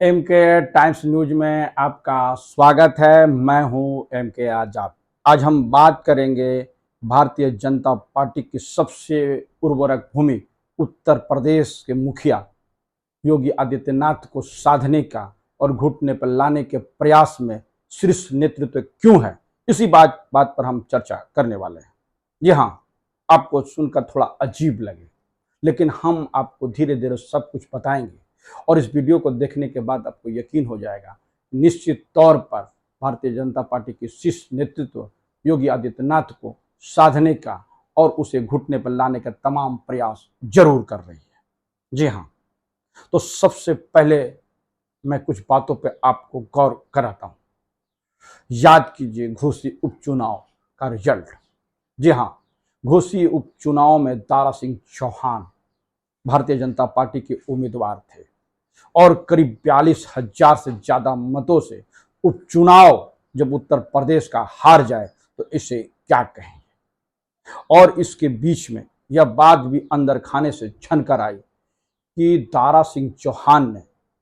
M के times news में आपका स्वागत है। मैं हूं एम के आजाद। आज हम बात करेंगे भारतीय जनता पार्टी की सबसे उर्वरक भूमि उत्तर प्रदेश के मुखिया योगी आदित्यनाथ को साधने का और घुटने पर लाने के प्रयास में शीर्ष नेतृत्व क्यों है, इसी बात पर हम चर्चा करने वाले हैं। जी हाँ, आपको सुनकर थोड़ा अजीब लगे, लेकिन हम आपको धीरे धीरे सब कुछ बताएंगे और इस वीडियो को देखने के बाद आपको यकीन हो जाएगा, निश्चित तौर पर भारतीय जनता पार्टी की शीर्ष नेतृत्व योगी आदित्यनाथ को साधने का और उसे घुटने पर लाने का तमाम प्रयास जरूर कर रही है। जी हाँ, तो सबसे पहले मैं कुछ बातों पे आपको गौर कराता हूं। याद कीजिए घोसी उपचुनाव का रिजल्ट। जी हाँ, घोसी उपचुनाव में दारा सिंह चौहान भारतीय जनता पार्टी के उम्मीदवार थे और करीब 42,000 से ज्यादा मतों से उपचुनाव जब उत्तर प्रदेश का हार जाए तो इसे क्या कहेंगे। और इसके बीच में यह बात भी अंदर खाने से छनकर आई कि दारा सिंह चौहान ने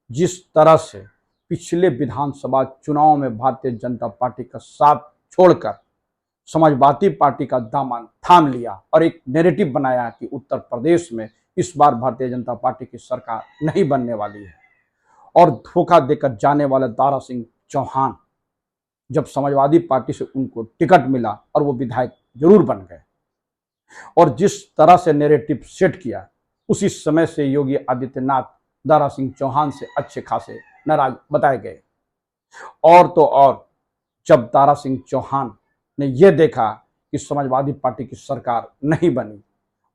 जिस तरह से पिछले विधानसभा चुनाव में भारतीय जनता पार्टी का साथ छोड़कर समाजवादी पार्टी का दामन थाम लिया और एक नैरेटिव बनाया कि उत्तर प्रदेश में इस बार भारतीय जनता पार्टी की सरकार नहीं बनने वाली है, और धोखा देकर जाने वाले दारा सिंह चौहान जब समाजवादी पार्टी से उनको टिकट मिला और वो विधायक जरूर बन गए और जिस तरह से नैरेटिव सेट किया, उसी समय से योगी आदित्यनाथ दारा सिंह चौहान से अच्छे खासे नाराज बताए गए। और तो और जब दारा सिंह चौहान ने यह देखा कि समाजवादी पार्टी की सरकार नहीं बनी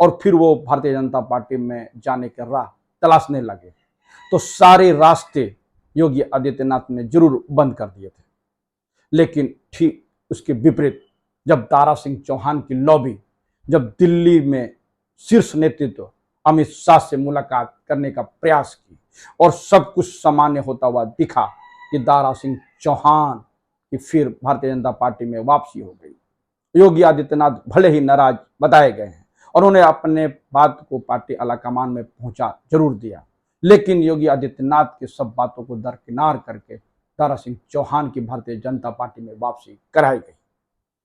और फिर वो भारतीय जनता पार्टी में जाने के राह तलाशने लगे, तो सारे रास्ते योगी आदित्यनाथ ने जरूर बंद कर दिए थे। लेकिन ठीक उसके विपरीत जब दारा सिंह चौहान की लॉबी जब दिल्ली में शीर्ष नेतृत्व अमित शाह से मुलाकात करने का प्रयास की और सब कुछ सामान्य होता हुआ दिखा कि दारा सिंह चौहान की फिर भारतीय जनता पार्टी में वापसी हो गई। योगी आदित्यनाथ भले ही नाराज बताए गए हैं और उन्हें अपने बात को पार्टी आलाकमान में पहुंचा जरूर दिया, लेकिन योगी आदित्यनाथ की सब बातों को दरकिनार करके दारा सिंह चौहान की भारतीय जनता पार्टी में वापसी कराई गई।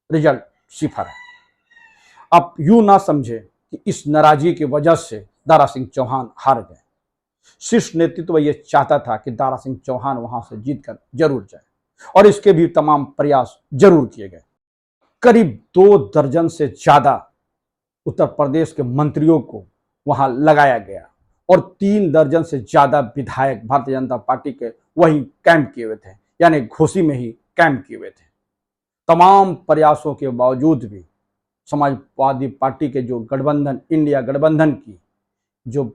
रिजल्ट सिफर है। आप यूं ना समझे कि इस नाराजगी की वजह से दारा सिंह चौहान हार गए। शीर्ष नेतृत्व यह चाहता था कि दारा सिंह चौहान वहां से जीतकर जरूर जाए और इसके भी तमाम प्रयास जरूर किए गए। करीब 2 दर्जन से ज्यादा उत्तर प्रदेश के मंत्रियों को वहां लगाया गया और 3 दर्जन से ज्यादा विधायक भारतीय जनता पार्टी के वही कैंप किए हुए थे, यानी घोसी में ही कैंप किए हुए थे। तमाम प्रयासों के बावजूद भी समाजवादी पार्टी के जो गठबंधन, इंडिया गठबंधन की जो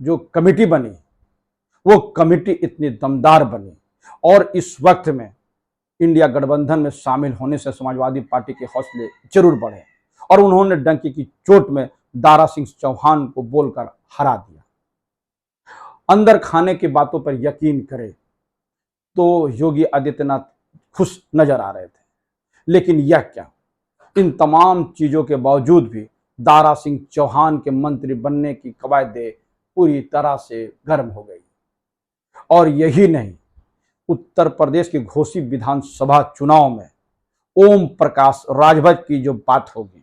जो कमेटी बनी, वो कमेटी इतनी दमदार बनी और इस वक्त में इंडिया गठबंधन में शामिल होने से समाजवादी पार्टी के हौसले जरूर बढ़े और उन्होंने डंकी की चोट में दारा सिंह चौहान को बोलकर हरा दिया। अंदर खाने की बातों पर यकीन करें तो योगी आदित्यनाथ खुश नजर आ रहे थे, लेकिन यह क्या, इन तमाम चीजों के बावजूद भी दारा सिंह चौहान के मंत्री बनने की कवायदें पूरी तरह से गर्म हो गई। और यही नहीं, उत्तर प्रदेश के घोसी विधानसभा चुनाव में ओम प्रकाश राजभर की जो बात होगी,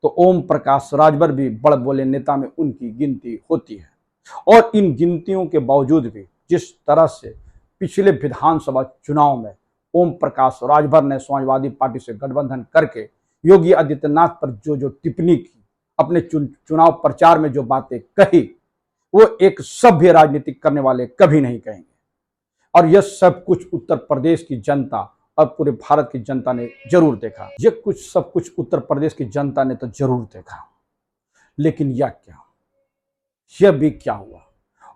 तो ओम प्रकाश राजभर भी बड़ बोले नेता में उनकी गिनती होती है। और इन गिनतियों के बावजूद भी जिस तरह से पिछले विधानसभा चुनाव में ओम प्रकाश राजभर ने समाजवादी पार्टी से गठबंधन करके योगी आदित्यनाथ पर जो जो टिप्पणी की, अपने चुनाव प्रचार में जो बातें कही, वो एक सभ्य राजनीतिक करने वाले कभी नहीं कहेंगे। और यह सब कुछ उत्तर प्रदेश की जनता और पूरे भारत की जनता ने जरूर देखा। ये कुछ सब कुछ उत्तर प्रदेश की जनता ने तो जरूर देखा, लेकिन यह क्या, यह भी क्या हुआ।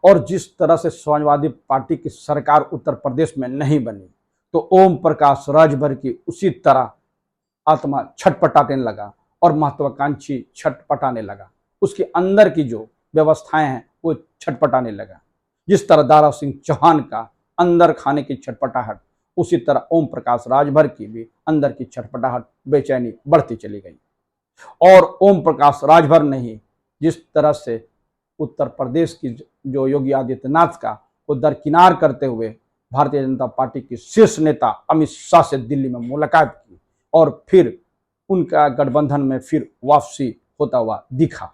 और जिस तरह से समाजवादी पार्टी की सरकार उत्तर प्रदेश में नहीं बनी, तो ओम प्रकाश राजभर की उसी तरह आत्मा छटपटाने लगा और महत्वाकांक्षी छटपटाने लगा। उसके अंदर की जो व्यवस्थाएं हैं वो छटपटाने लगा। जिस तरह दारा सिंह चौहान का अंदर खाने की छटपटाहट, उसी तरह ओम प्रकाश राजभर की भी अंदर की छटपटाहट, बेचैनी बढ़ती चली गई। और ओम प्रकाश राजभर ने ही जिस तरह से उत्तर प्रदेश की जो योगी आदित्यनाथ का को दरकिनार करते हुए भारतीय जनता पार्टी के शीर्ष नेता अमित शाह से दिल्ली में मुलाकात की और फिर उनका गठबंधन में फिर वापसी होता हुआ दिखा।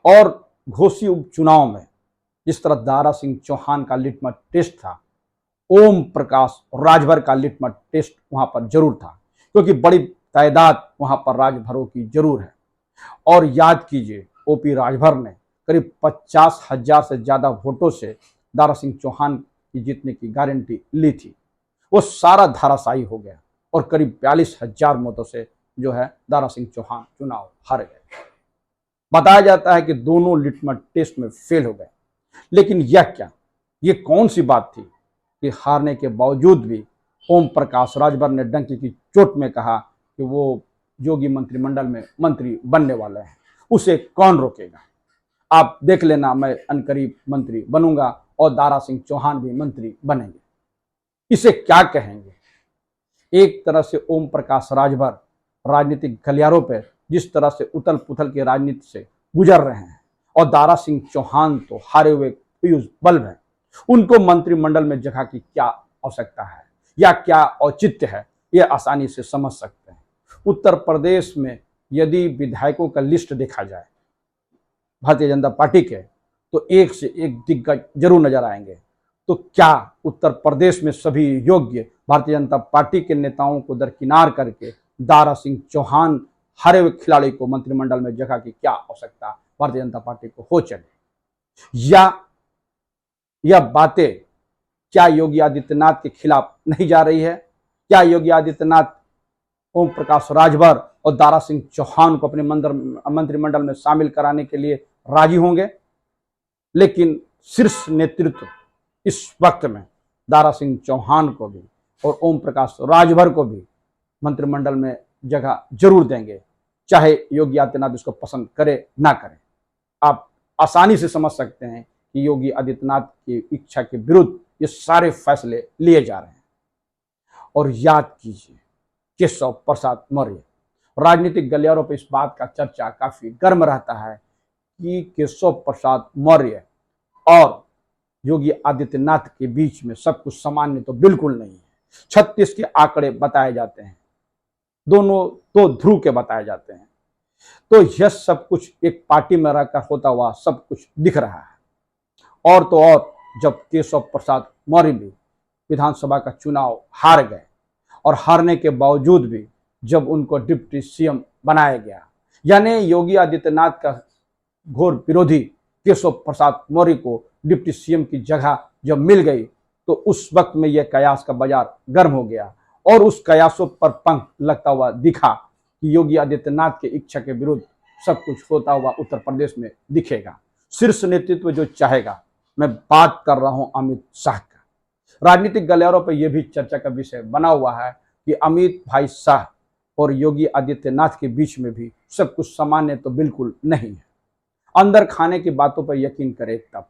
और घोसी उपचुनाव में जिस तरह दारा सिंह चौहान का लिटमस टेस्ट था, ओम प्रकाश राजभर का लिटमस टेस्ट वहां पर जरूर था, क्योंकि बड़ी तादाद वहां पर राजभरों की जरूर है। और याद कीजिए, ओपी राजभर ने करीब 50,000 से ज्यादा वोटों से दारा सिंह चौहान की जीतने की गारंटी ली थी। वो सारा धाराशायी हो गया और करीब 42,000 मतों से जो है दारा सिंह चौहान चुनाव हार गए। बताया जाता है कि दोनों लिटमस टेस्ट में फेल हो गए। लेकिन यह क्या, ये कौन सी बात थी कि हारने के बावजूद भी ओम प्रकाश राजभर ने डंकी की चोट में कहा कि वो योगी मंत्रिमंडल में मंत्री बनने वाले हैं, उसे कौन रोकेगा। आप देख लेना, मैं अनकरीब मंत्री बनूंगा और दारा सिंह चौहान भी मंत्री बनेंगे। इसे क्या कहेंगे। एक तरह से ओम प्रकाश राजभर राजनीतिक गलियारों पर जिस तरह से उथल पुथल की राजनीति से गुजर रहे हैं, और दारा सिंह चौहान तो हारे हुए पीयूष बल्ब हैं, उनको मंत्रिमंडल में जगह की क्या आवश्यकता है या क्या औचित्य है, यह आसानी से समझ सकते हैं। उत्तर प्रदेश में यदि विधायकों का लिस्ट देखा जाए भारतीय जनता पार्टी के, तो एक से एक दिग्गज जरूर नजर आएंगे। तो क्या उत्तर प्रदेश में सभी योग्य भारतीय जनता पार्टी के नेताओं को दरकिनार करके दारा सिंह चौहान हारे हुए खिलाड़ी को मंत्रिमंडल में जगह की क्या आवश्यकता भारतीय जनता पार्टी को हो चले। या यह बातें क्या योगी आदित्यनाथ के खिलाफ नहीं जा रही है? क्या योगी आदित्यनाथ ओम प्रकाश राजभर और दारा सिंह चौहान को अपने मंत्रिमंडल में शामिल कराने के लिए राजी होंगे? लेकिन शीर्ष नेतृत्व इस वक्त में दारा सिंह चौहान को भी और ओम प्रकाश राजभर को भी मंत्रिमंडल में जगह जरूर देंगे, चाहे योगी आदित्यनाथ इसको पसंद करे ना करे। आप आसानी से समझ सकते हैं कि योगी आदित्यनाथ की इच्छा के विरुद्ध ये सारे फैसले लिए जा रहे हैं। और याद कीजिए, केशव प्रसाद मौर्य, राजनीतिक गलियारों पर इस बात का चर्चा काफी गर्म रहता है कि केशव प्रसाद मौर्य और योगी आदित्यनाथ के बीच में सब कुछ सामान्य तो बिल्कुल नहीं है। 36 के आंकड़े बताए जाते हैं, दोनों तो ध्रुव के बताए जाते हैं। तो यह सब कुछ एक पार्टी में रहकर होता हुआ सब कुछ दिख रहा है। और तो और, जब केशव प्रसाद मौर्य भी विधानसभा का चुनाव हार गए और हारने के बावजूद भी जब उनको डिप्टी सीएम बनाया गया, यानी योगी आदित्यनाथ का घोर विरोधी केशव प्रसाद मौर्य को डिप्टी सीएम की जगह जब मिल गई, तो उस वक्त में यह कयास का बाजार गर्म हो गया और उस कयासों पर पंख लगता हुआ दिखा कि योगी आदित्यनाथ के इच्छा के विरुद्ध सब कुछ होता हुआ उत्तर प्रदेश में दिखेगा। शीर्ष नेतृत्व जो चाहेगा, मैं बात कर रहा हूं अमित शाह का। राजनीतिक गलियारों पर यह भी चर्चा का विषय बना हुआ है कि अमित भाई शाह और योगी आदित्यनाथ के बीच में भी सब कुछ सामान्य तो बिल्कुल नहीं है। अंदर खाने की बातों पर यकीन करें तब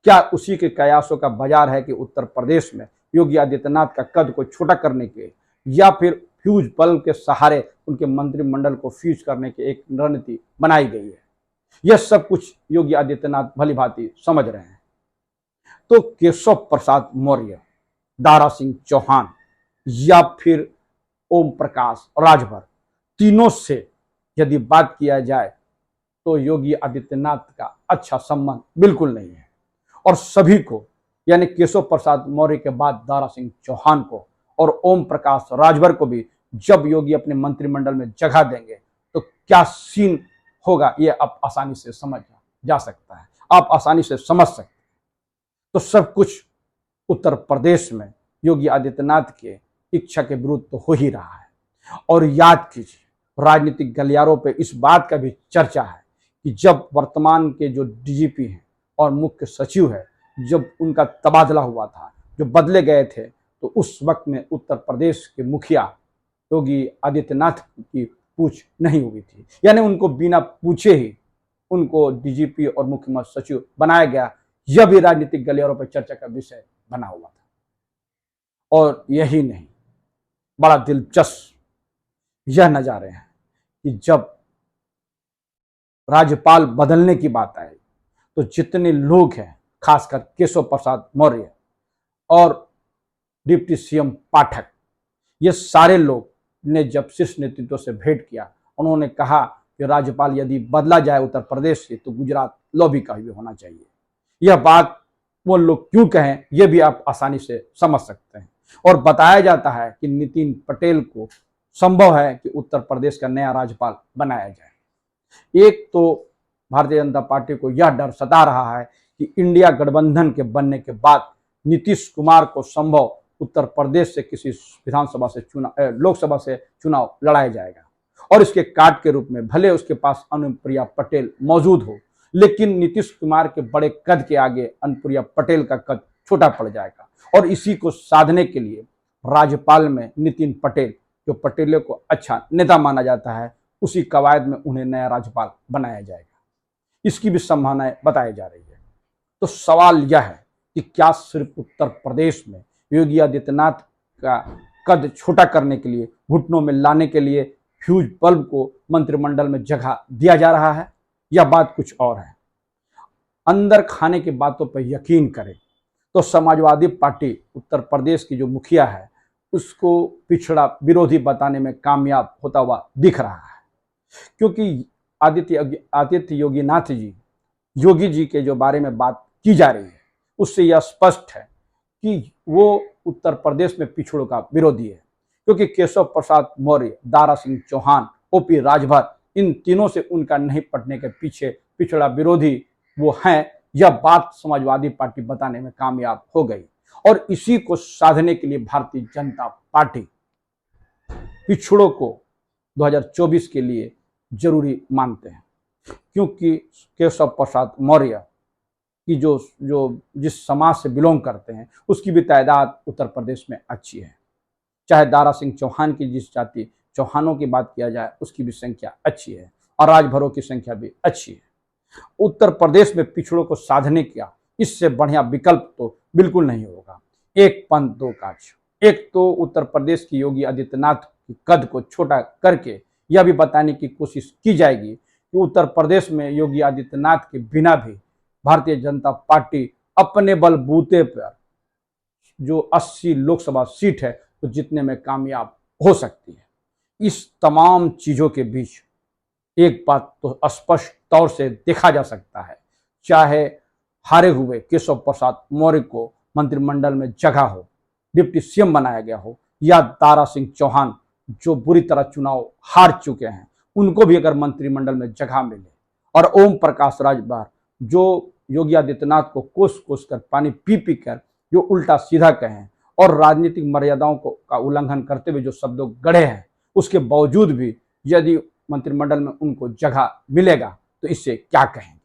क्या उसी के कयासों का बाजार है कि उत्तर प्रदेश में योगी आदित्यनाथ का कद को छोटा करने के या फिर फ्यूज बल्ब के सहारे उनके मंत्रिमंडल को फ्यूज करने की एक रणनीति बनाई गई है। यह सब कुछ योगी आदित्यनाथ भली भांति समझ रहे हैं। तो केशव प्रसाद मौर्य, दारा सिंह चौहान या फिर ओम प्रकाश राजभर, तीनों से यदि बात किया जाए तो योगी आदित्यनाथ का अच्छा संबंध बिल्कुल नहीं है। और सभी को, यानी केशव प्रसाद मौर्य के बाद दारा सिंह चौहान को और ओम प्रकाश राजभर को भी जब योगी अपने मंत्रिमंडल में जगह देंगे तो क्या सीन होगा, यह आप आसानी से समझ जा सकता है, आप आसानी से समझ सकते हैं। तो सब कुछ उत्तर प्रदेश में योगी आदित्यनाथ के इच्छा के विरुद्ध तो हो ही रहा है। और याद कीजिए, राजनीतिक गलियारों पे इस बात का भी चर्चा है कि जब वर्तमान के जो डीजीपी हैं और मुख्य सचिव है, जब उनका तबादला हुआ था, जो बदले गए थे, तो उस वक्त में उत्तर प्रदेश के मुखिया योगी आदित्यनाथ की पूछ नहीं हुई थी, यानी उनको बिना पूछे ही उनको डीजीपी और मुख्य सचिव बनाया गया। यह भी राजनीतिक गलियारों पर चर्चा का विषय बना हुआ था। और यही नहीं, बड़ा दिलचस्प यह नजारे हैं कि जब राज्यपाल बदलने की बात आई तो जितने लोग हैं खासकर केशव प्रसाद मौर्य और डिप्टी सीएम पाठक, ये सारे लोग ने जब शीर्ष नेतृत्व से भेंट किया, उन्होंने कहा कि राज्यपाल यदि बदला जाए उत्तर प्रदेश से तो गुजरात लॉबी का भी होना चाहिए। यह बात वो लोग क्यों कहें, यह भी आप आसानी से समझ सकते हैं। और बताया जाता है कि नितिन पटेल को संभव है कि उत्तर प्रदेश का नया राज्यपाल बनाया जाए। एक तो भारतीय जनता पार्टी को यह डर सता रहा है कि इंडिया गठबंधन के बनने के बाद नीतीश कुमार को संभव उत्तर प्रदेश से किसी विधानसभा से लोकसभा से चुनाव लड़ाया जाएगा और इसके काट के रूप में भले उसके पास अनुप्रिया पटेल मौजूद हो, लेकिन नीतीश कुमार के बड़े कद के आगे अनुप्रिया पटेल का कद छोटा पड़ जाएगा। और इसी को साधने के लिए राज्यपाल में नितिन पटेल, जो पटेलों को अच्छा नेता माना जाता है, उसी कवायद में उन्हें नया राज्यपाल बनाया जाएगा। इसकी भी संभावनाएं बताई जा रही है। तो सवाल यह है कि क्या सिर्फ उत्तर प्रदेश में योगी आदित्यनाथ का कद छोटा करने के लिए, घुटनों में लाने के लिए फ्यूज बल्ब को मंत्रिमंडल में जगह दिया जा रहा है, या बात कुछ और है? अंदर खाने की बातों पर यकीन करें तो समाजवादी पार्टी उत्तर प्रदेश की जो मुखिया है उसको पिछड़ा विरोधी बताने में कामयाब होता हुआ दिख रहा है, क्योंकि आदित्य योगी जी के जो बारे में बात की जा रही है उससे यह स्पष्ट है कि वो उत्तर प्रदेश में पिछड़ों का विरोधी है। क्योंकि केशव प्रसाद मौर्य, दारा सिंह चौहान, ओपी राजभर, इन तीनों से उनका नहीं पटने के पीछे पिछड़ा विरोधी वो हैं, यह बात समाजवादी पार्टी बताने में कामयाब हो गई। और इसी को साधने के लिए भारतीय जनता पार्टी पिछड़ों को 2024 के लिए जरूरी मानते हैं, क्योंकि केशव प्रसाद मौर्य की जो जिस समाज से बिलोंग करते हैं उसकी भी तादाद उत्तर प्रदेश में अच्छी है। चाहे दारा सिंह चौहान की जिस जाति चौहानों की बात किया जाए उसकी भी संख्या अच्छी है और राजभरों की संख्या भी अच्छी है। उत्तर प्रदेश में पिछड़ों को साधने का इससे बढ़िया विकल्प तो बिल्कुल नहीं होगा। एक पंथ दो काज। एक तो उत्तर प्रदेश की योगी आदित्यनाथ की कद को छोटा करके यह भी बताने की कोशिश की जाएगी कि उत्तर प्रदेश में योगी आदित्यनाथ के बिना भी भारतीय जनता पार्टी अपने बलबूते पर जो 80 लोकसभा सीट है तो जीतने में कामयाब हो सकती है। इस तमाम चीजों के बीच एक बात तो स्पष्ट तौर से देखा जा सकता है, चाहे हारे हुए केशव प्रसाद मौर्य को मंत्रिमंडल में जगह हो, डिप्टी सीएम बनाया गया हो, या दारा सिंह चौहान जो बुरी तरह चुनाव हार चुके हैं उनको भी अगर मंत्रिमंडल में जगह मिले, और ओम प्रकाश राजभर जो योगी आदित्यनाथ को कोस कोस कर पानी पी पी कर जो उल्टा सीधा कहें और राजनीतिक मर्यादाओं का उल्लंघन करते हुए जो शब्दों गढ़े हैं, उसके बावजूद भी यदि मंत्रिमंडल में उनको जगह मिलेगा तो इससे क्या कहेंगे?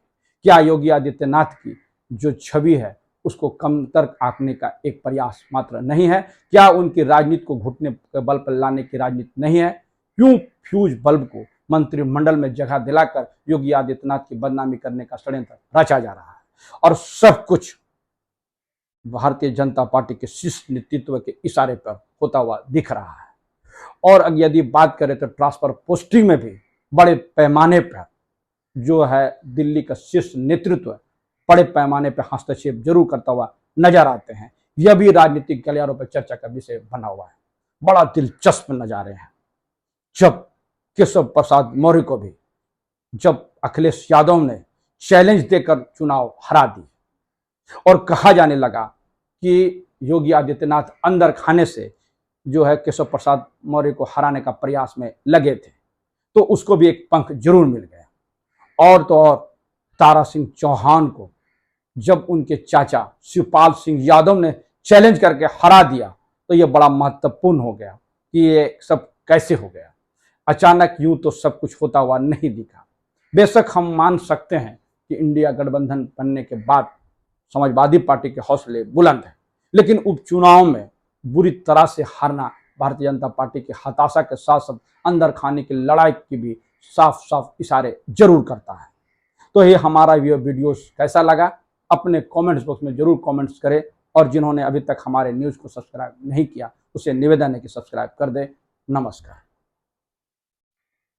क्या योगी आदित्यनाथ की जो छवि है उसको कमतर आंकने का एक प्रयास मात्र नहीं है? क्या उनकी राजनीति को घुटने के बल पर लाने की राजनीति नहीं है? क्यों फ्यूज बल्ब को मंत्रिमंडल में जगह दिलाकर योगी आदित्यनाथ की बदनामी करने का षड्यंत्र रचा जा रहा है? और सब कुछ भारतीय जनता पार्टी के शीर्ष नेतृत्व के इशारे पर होता हुआ दिख रहा है। और यदि बात करें तो ट्रांसफर पोस्टिंग में भी बड़े पैमाने पर जो है दिल्ली का शीर्ष नेतृत्व बड़े पैमाने पर हस्तक्षेप जरूर करता हुआ नजर आते हैं। यह भी राजनीतिक गलियारों पर चर्चा का विषय बना हुआ है। बड़ा दिलचस्प नजारे हैं। जब केशव प्रसाद मौर्य को भी जब अखिलेश यादव ने चैलेंज देकर चुनाव हरा दी और कहा जाने लगा कि योगी आदित्यनाथ अंदर खाने से जो है केशव प्रसाद मौर्य को हराने का प्रयास में लगे थे, तो उसको भी एक पंख जरूर मिल गया। और तो और दारा सिंह चौहान को जब उनके चाचा शिवपाल सिंह यादव ने चैलेंज करके हरा दिया तो यह बड़ा महत्वपूर्ण हो गया कि ये सब कैसे हो गया। अचानक यूं तो सब कुछ होता हुआ नहीं दिखा। बेशक हम मान सकते हैं कि इंडिया गठबंधन बनने के बाद समाजवादी पार्टी के हौसले बुलंद हैं, लेकिन उपचुनाव में बुरी तरह से हारना भारतीय जनता पार्टी की हताशा के साथ साथ अंदर खाने की लड़ाई की भी साफ साफ इशारे जरूर करता है। तो ये हमारा ये वीडियो कैसा लगा अपने कमेंट्स बॉक्स में जरूर कमेंट्स करें, और जिन्होंने अभी तक हमारे न्यूज़ को सब्सक्राइब नहीं किया उसे निवेदन है कि सब्सक्राइब कर दें। नमस्कार।